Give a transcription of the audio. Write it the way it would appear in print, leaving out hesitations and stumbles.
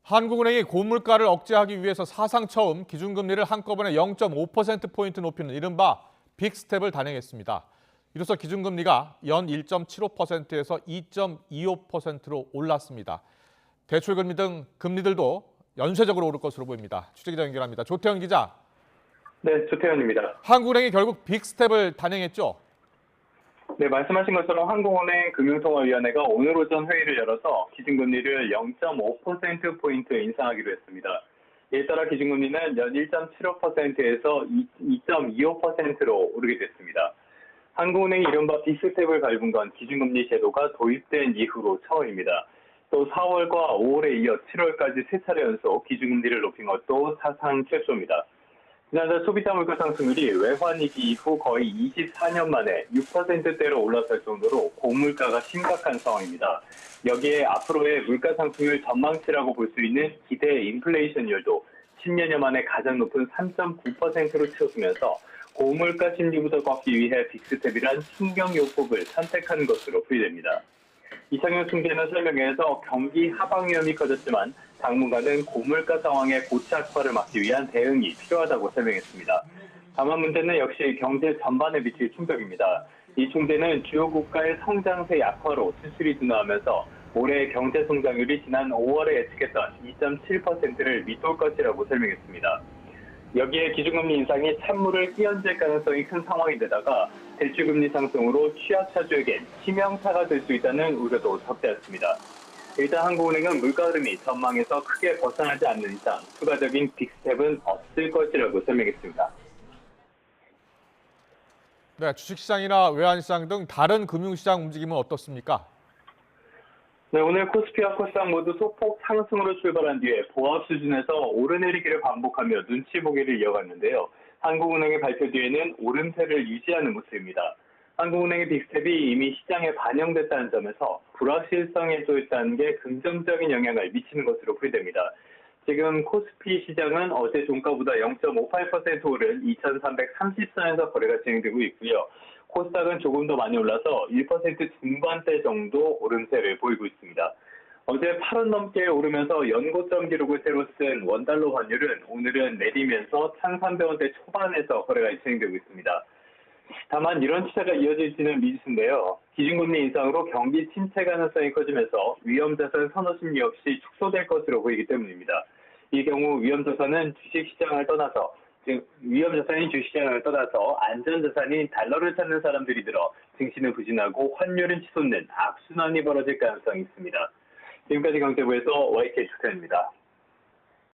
한국은행이 고물가를 억제하기 위해서 사상 처음 기준금리를 한꺼번에 0.5%포인트 높이는 이른바 빅스텝을 단행했습니다. 이로써 기준금리가 연 1.75%에서 2.25%로 올랐습니다. 대출금리 등 금리들도 연쇄적으로 오를 것으로 보입니다. 취재기자 연결합니다. 조태현 기자. 네, 조태현입니다. 한국은행이 결국 빅스텝을 단행했죠? 네, 말씀하신 것처럼 한국은행 금융통화위원회가 오늘 오전 회의를 열어서 기준금리를 0.5%포인트 인상하기로 했습니다. 이에 따라 기준금리는 연 1.75%에서 2.25%로 오르게 됐습니다. 한국은행이 이른바 빅스텝을 밟은 건 기준금리 제도가 도입된 이후로 처음입니다. 또 4월과 5월에 이어 7월까지 세 차례 연속 기준금리를 높인 것도 사상 최초입니다. 지난달 소비자 물가 상승률이 외환위기 이후 거의 24년 만에 6%대로 올라설 정도로 고물가가 심각한 상황입니다. 여기에 앞으로의 물가 상승률 전망치라고 볼 수 있는 기대 인플레이션율도 10년여 만에 가장 높은 3.9%로 치솟으면서 고물가 심리부터 꺾기 위해 빅스텝이란 충격요법을 선택한 것으로 풀이됩니다. 이창용 총재는 설명회에서 경기 하방 위험이 커졌지만 당분간은 고물가 상황의 고치 악화를 막기 위한 대응이 필요하다고 설명했습니다. 다만 문제는 역시 경제 전반에 미칠 충격입니다. 이 총재는 주요 국가의 성장세 약화로 수출이 둔화하면서 올해 경제 성장률이 지난 5월에 예측했던 2.7%를 밑돌 것이라고 설명했습니다. 여기에 기준금리 인상이 찬물을 끼얹을 가능성이 큰 상황인데다가 대출금리 상승으로 취약차주에겐 치명타가 될 수 있다는 우려도 적지 않습니다. 일단 한국은행은 물가 흐름이 전망에서 크게 벗어나지 않는 이상 추가적인 빅스텝은 없을 것이라고 설명했습니다. 네, 주식시장이나 외환시장 등 다른 금융시장 움직임은 어떻습니까? 네, 오늘 코스피와 코스닥 모두 소폭 상승으로 출발한 뒤에 보합 수준에서 오르내리기를 반복하며 눈치 보기를 이어갔는데요. 한국은행의 발표 뒤에는 오름세를 유지하는 모습입니다. 한국은행의 빅스텝이 이미 시장에 반영됐다는 점에서 불확실성에 조였다는 게 긍정적인 영향을 미치는 것으로 풀이됩니다. 지금 코스피 시장은 어제 종가보다 0.58% 오른 2,330선에서 거래가 진행되고 있고요. 코스닥은 조금 더 많이 올라서 1% 중반대 정도 오름세를 보이고 있습니다. 어제 8원 넘게 오르면서 연고점 기록을 새로 쓴 원달러 환율은 오늘은 내리면서 1,300원대 초반에서 거래가 진행되고 있습니다. 다만 이런 추세가 이어질지는 미지수인데요. 기준금리 인상으로 경기 침체 가능성이 커지면서 위험자산 선호 심리 역시 축소될 것으로 보이기 때문입니다. 이 경우 위험자산인 주식시장을 떠나서 안전자산인 달러를 찾는 사람들이 들어 증시는 부진하고 환율은 치솟는 악순환이 벌어질 가능성이 있습니다. 지금까지 경제부에서 YK 조태현입니다.